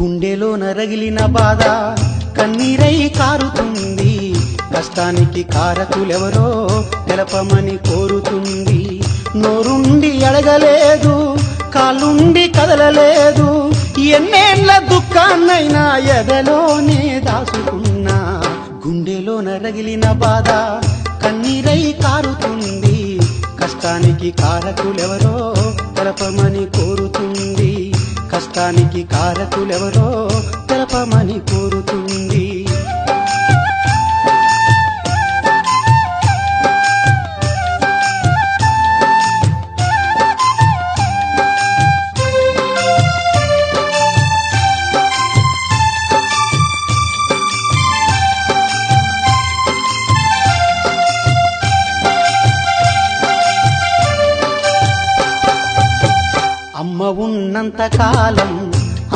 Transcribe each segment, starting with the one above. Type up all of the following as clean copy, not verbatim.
గుండెలో నరగిలిన బాధ కన్నీరై కారుతుంది, కష్టానికి కారకులెవరో తెలపమని కోరుతుంది. నోరుండి అడగలేదు, కాలుండి కదలలేదు, ఎన్నేళ్ల దుఃఖాన్నైనా ఎదలోనే దాచుకున్నా. గుండెలో నరగిలిన బాధ కన్నీరై కారుతుంది, కష్టానికి కారకులెవరో తెలపమని కోరుతుంది. కష్టానికి కారకులెవరో తెలపమని కోరుతుంది. అమ్మ ఉన్నంత కాలం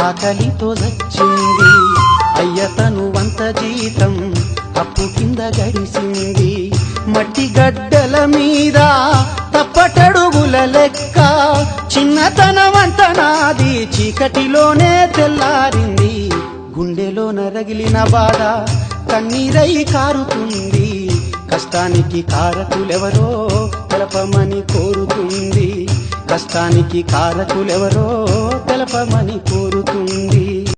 ఆకలితో చచ్చింది, అయ్యతను వంత జీతం అప్పు కింద గడిసింది. మట్టి గడ్డల మీద తప్పటడుగుల లెక్క చిన్నతనమంత నాది చీకటిలోనే తెల్లారింది. గుండెలో నరగిలిన బాధ కన్నీరై కారుతుంది, కష్టానికి కారకులెవరో తెలపమని కోరుతుంది. కష్టానికి కారకులెవరో తెలపమని కోరుతుంది.